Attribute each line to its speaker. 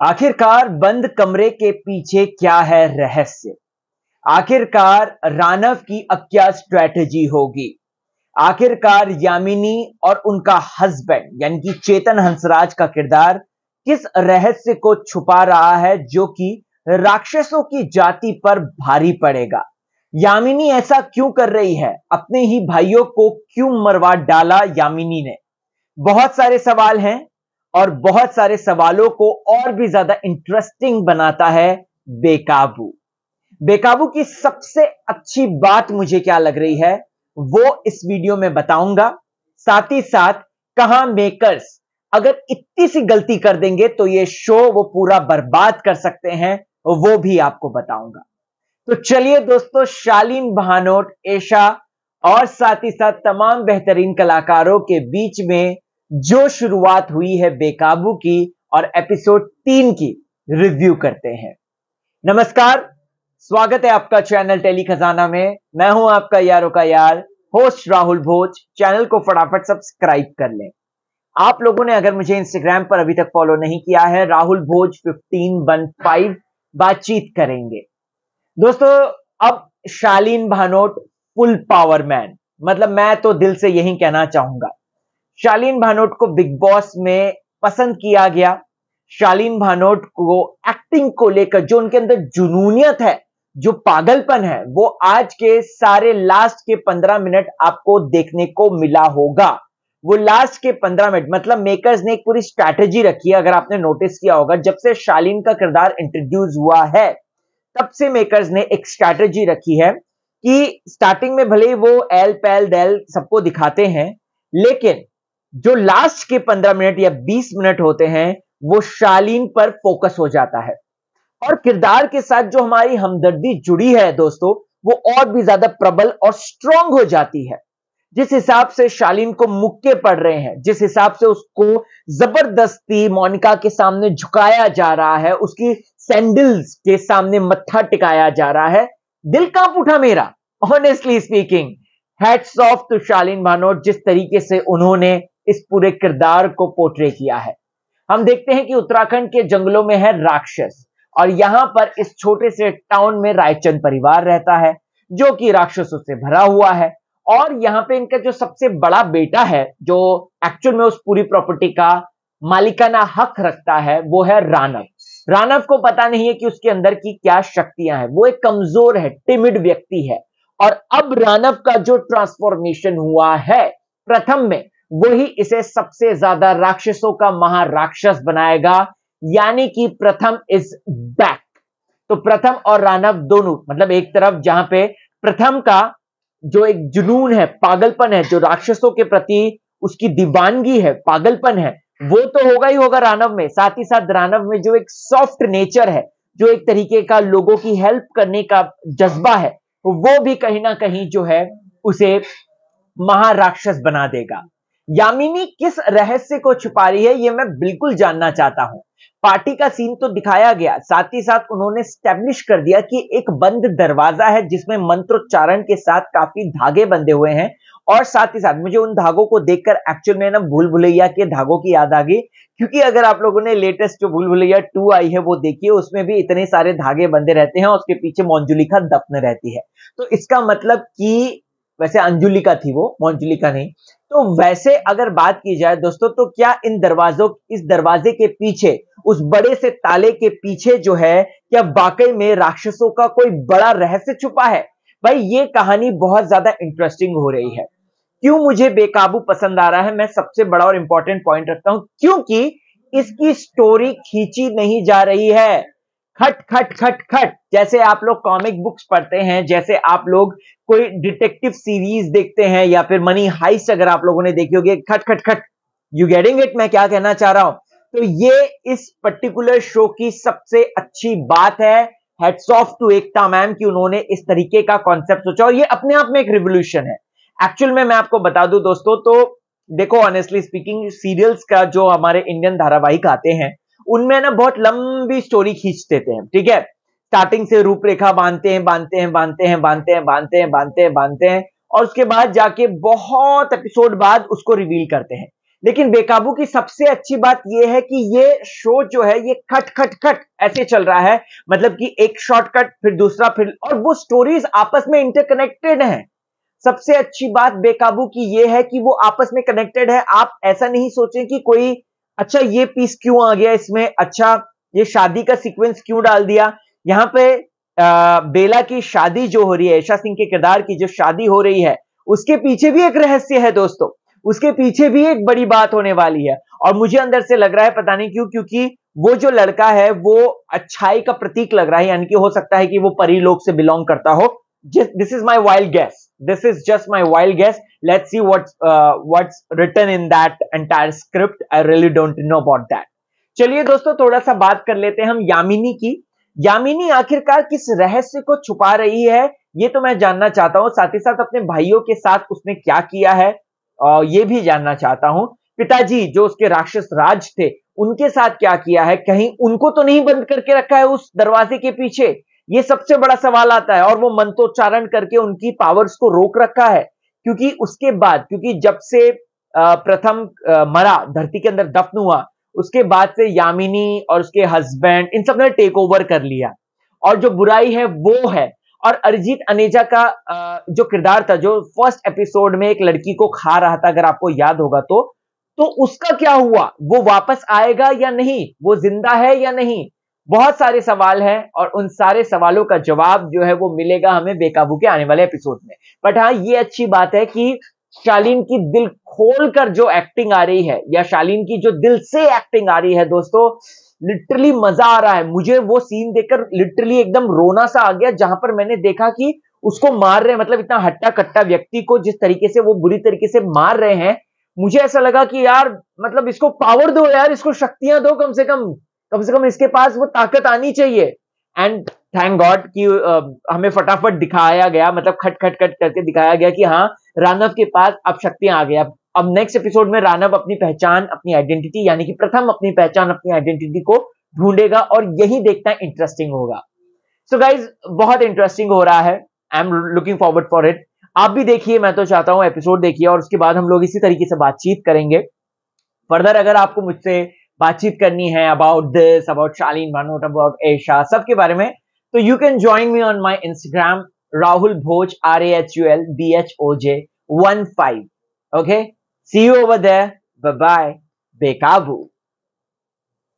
Speaker 1: आखिरकार बंद कमरे के पीछे क्या है रहस्य? आखिरकार रानव की अब क्या स्ट्रैटेजी होगी? आखिरकार यामिनी और उनका हस्बैंड यानी कि चेतन हंसराज का किरदार किस रहस्य को छुपा रहा है जो कि राक्षसों की जाति पर भारी पड़ेगा? यामिनी ऐसा क्यों कर रही है? अपने ही भाइयों को क्यों मरवा डाला यामिनी ने? बहुत सारे सवाल हैं और बहुत सारे सवालों को और भी ज्यादा इंटरेस्टिंग बनाता है बेकाबू। बेकाबू की सबसे अच्छी बात मुझे क्या लग रही है वो इस वीडियो में बताऊंगा। साथ ही साथ कहां मेकर्स अगर इतनी सी गलती कर देंगे तो ये शो वो पूरा बर्बाद कर सकते हैं, वो भी आपको बताऊंगा। तो चलिए दोस्तों, शालीन भानोट, एशा और साथ ही साथ तमाम बेहतरीन कलाकारों के बीच में जो शुरुआत हुई है बेकाबू की और एपिसोड 3 की रिव्यू करते हैं। नमस्कार, स्वागत है आपका चैनल टेली खजाना में। मैं हूं आपका यारों का यार होस्ट राहुल भोज। चैनल को फटाफट सब्सक्राइब कर लें। आप लोगों ने अगर मुझे इंस्टाग्राम पर अभी तक फॉलो नहीं किया है, राहुल भोज 1515 बातचीत करेंगे। दोस्तों, अब शालीन भानोट फुल पावर मैन, मतलब मैं तो दिल से यही कहना चाहूंगा। शालीन भानोट को बिग बॉस में पसंद किया गया। शालीन भानोट को एक्टिंग को लेकर जो उनके अंदर जुनूनियत है, जो पागलपन है, वो आज के सारे लास्ट के 15 मिनट आपको देखने को मिला होगा। वो लास्ट के 15 मिनट मतलब मेकर्स ने एक पूरी स्ट्रैटेजी रखी है। अगर आपने नोटिस किया होगा, जब से शालीन का किरदार इंट्रोड्यूस हुआ है तब से मेकर्स ने एक स्ट्रैटेजी रखी है कि स्टार्टिंग में भले ही वो एल पैल डेल सबको दिखाते हैं, लेकिन जो लास्ट के 15 मिनट या 20 मिनट होते हैं वो शालीन पर फोकस हो जाता है और किरदार के साथ जो हमारी हमदर्दी जुड़ी है दोस्तों, वो और भी ज्यादा प्रबल और स्ट्रांग हो जाती है। जिस हिसाब से शालीन को मुक्के पड़ रहे हैं, जिस हिसाब से उसको जबरदस्ती मोनिका के सामने झुकाया जा रहा है, उसकी सैंडल्स के सामने मत्था टिकाया जा रहा है, दिल कांप उठा मेरा। Honestly speaking, hats off to Shaleen Bhanot, जिस तरीके से उन्होंने इस पूरे किरदार को पोर्ट्रे किया है। हम देखते हैं कि उत्तराखंड के जंगलों में है राक्षस और यहां पर इस छोटे से टाउन में रायचंद परिवार रहता है जो कि राक्षसों से भरा हुआ है। और यहां पे इनका जो सबसे बड़ा बेटा है, जो एक्चुअल में उस पूरी प्रॉपर्टी का मालिकाना हक रखता है, वो है रानव। रानव को पता नहीं है कि उसके अंदर की क्या शक्तियां हैं। वो एक कमजोर है, टिमिड व्यक्ति है। और अब रानव का जो ट्रांसफॉर्मेशन हुआ है प्रथम में, वही इसे सबसे ज्यादा राक्षसों का महाराक्षस बनाएगा, यानी कि प्रथम इज बैक। तो प्रथम और रानव दोनों, मतलब एक तरफ जहां पे प्रथम का जो एक जुनून है, पागलपन है, जो राक्षसों के प्रति उसकी दीवानगी है, पागलपन है, वो तो होगा ही होगा रानव में। साथ ही साथ रानव में जो एक सॉफ्ट नेचर है, जो एक तरीके का लोगों की हेल्प करने का जज्बा है, वो भी कहीं ना कहीं जो है उसे महाराक्षस बना देगा। यामिनी किस रहस्य को छुपा रही है, यह मैं बिल्कुल जानना चाहता हूं। पार्टी का सीन तो दिखाया गया, साथ ही साथ उन्होंने स्टैब्लिश कर दिया कि एक बंद दरवाजा है जिसमें मंत्रोच्चारण के साथ काफी धागे बंधे हुए हैं। और साथ ही साथ मुझे उन धागों को देखकर एक्चुअल में ना भूल भुलैया के धागों की याद आ गई, क्योंकि अगर आप लोगों ने लेटेस्ट जो भूल भुलैया 2 आई है वो देखिए, उसमें भी इतने सारे धागे बंधे रहते हैं और उसके पीछे मंजुलिका दफन रहती है। तो इसका मतलब कि वैसे अंजुलिका थी वो, मंजुलिका नहीं। तो वैसे अगर बात की जाए दोस्तों, तो क्या इस दरवाजे के पीछे, उस बड़े से ताले के पीछे जो है, क्या वाकई में राक्षसों का कोई बड़ा रहस्य छुपा है? भाई, ये कहानी बहुत ज्यादा इंटरेस्टिंग हो रही है। क्यों मुझे बेकाबू पसंद आ रहा है, मैं सबसे बड़ा और इंपॉर्टेंट पॉइंट रखता हूं, क्योंकि इसकी स्टोरी खींची नहीं जा रही है। खट खट खट खट, जैसे आप लोग कॉमिक बुक्स पढ़ते हैं, जैसे आप लोग कोई डिटेक्टिव सीरीज देखते हैं, या फिर मनी हाइस्ट अगर आप लोगों ने देखी होगी, खट खट खट। यू गेटिंग इट मैं क्या कहना चाह रहा हूं? तो ये इस पर्टिकुलर शो की सबसे अच्छी बात है। Hats off to Ekta ma'am कि उन्होंने इस तरीके का कॉन्सेप्ट सोचा, और ये अपने आप में एक रिवोल्यूशन है। एक्चुअल में मैं आपको बता दूं दोस्तों, तो देखो ऑनेस्टली स्पीकिंग, सीरियल्स का जो हमारे इंडियन धारावाहिक आते हैं उनमें ना बहुत लंबी स्टोरी खींच देते हैं, ठीक है। स्टार्टिंग से रूपरेखा बांधते हैं और उसके बाद जाके बहुत एपिसोड बाद उसको रिवील करते हैं। लेकिन बेकाबू की सबसे अच्छी बात यह है कि ये शो जो है ये खट खट खट ऐसे चल रहा है, मतलब कि एक शॉर्टकट फिर दूसरा फिर, और वो स्टोरीज आपस में इंटरकनेक्टेड हैं। सबसे अच्छी बात बेकाबू की ये है कि वो आपस में कनेक्टेड है। आप ऐसा नहीं सोचें कि कोई अच्छा ये पीस क्यों आ गया इसमें, अच्छा ये शादी का सीक्वेंस क्यों डाल दिया यहां पे। बेला की शादी जो हो रही है, ईशा सिंह के किरदार की जो शादी हो रही है, उसके पीछे भी एक रहस्य है दोस्तों, उसके पीछे भी एक बड़ी बात होने वाली है। और मुझे अंदर से लग रहा है, पता नहीं क्यों, क्योंकि वो जो लड़का है वो अच्छाई का प्रतीक लग रहा है, यानी कि हो सकता है कि वो परीलोक से बिलोंग करता हो। This is my wild guess, this is just my wild guess. Let's see what's written in that entire script. I really don't know about that. चलिए दोस्तों, थोड़ा सा बात कर लेते हैं हम यामिनी की। यामिनी आखिरकार किस रहस्य को छुपा रही है, ये तो मैं जानना चाहता हूं। साथ ही साथ अपने भाइयों के साथ उसने क्या किया है, ये भी जानना चाहता हूं। पिताजी जो उसके राक्षस राज थे, उनके साथ क्या किया है, कहीं उनको तो नहीं बंद करके रखा है उस दरवाजे के पीछे, ये सबसे बड़ा सवाल आता है। और वो मंत्रोच्चारण करके उनकी पावर्स को रोक रखा है, क्योंकि उसके बाद, क्योंकि जब से प्रथम मरा, धरती के अंदर दफन हुआ, उसके बाद से यामिनी और उसके हस्बैंड इन सब ने टेक ओवर कर लिया, और जो बुराई है वो है। और अरिजीत अनेजा का जो किरदार था, जो फर्स्ट एपिसोड में एक लड़की को खा रहा था, अगर आपको याद होगा तो उसका क्या हुआ, वो वापस आएगा या नहीं, वो जिंदा है या नहीं, बहुत सारे सवाल हैं। और उन सारे सवालों का जवाब जो है वो मिलेगा हमें बेकाबू के आने वाले एपिसोड में। बट हाँ, ये अच्छी बात है कि शालीन की दिल खोलकर जो एक्टिंग आ रही है, या शालीन की जो दिल से एक्टिंग आ रही है दोस्तों, लिटरली मजा आ रहा है मुझे। वो सीन देखकर लिटरली एकदम रोना सा आ गया, जहां पर मैंने देखा कि उसको मार रहे हैं, मतलब इतना हट्टा कट्टा व्यक्ति को जिस तरीके से वो बुरी तरीके से मार रहे हैं, मुझे ऐसा लगा कि यार मतलब इसको पावर दो यार, इसको शक्तियां दो, कम से कम इसके पास वो ताकत आनी चाहिए। एंड थैंक गॉड कि हमें फटाफट दिखाया गया, मतलब खट खट खट करके दिखाया गया कि हाँ, रानव के पास अब शक्तियां आ गया। अब नेक्स्ट एपिसोड में रानव अपनी पहचान, अपनी आइडेंटिटी, यानी कि प्रथम अपनी पहचान, अपनी आइडेंटिटी को ढूंढेगा, और यही देखना इंटरेस्टिंग होगा। सो गाइज, बहुत इंटरेस्टिंग हो रहा है, I am looking forward for it. आप भी देखिए, मैं तो चाहता हूं एपिसोड देखिए, और उसके बाद हम लोग इसी तरीके से बातचीत करेंगे फर्दर। अगर आपको मुझसे बातचीत करनी है about this, about Shalin Bhanot, about Eisha, सबके बारे में, तो you can join me on my Instagram, Rahul Bhoj, RAHULBHOJ 15। Okay, see you over there, bye bye, बेकाबू।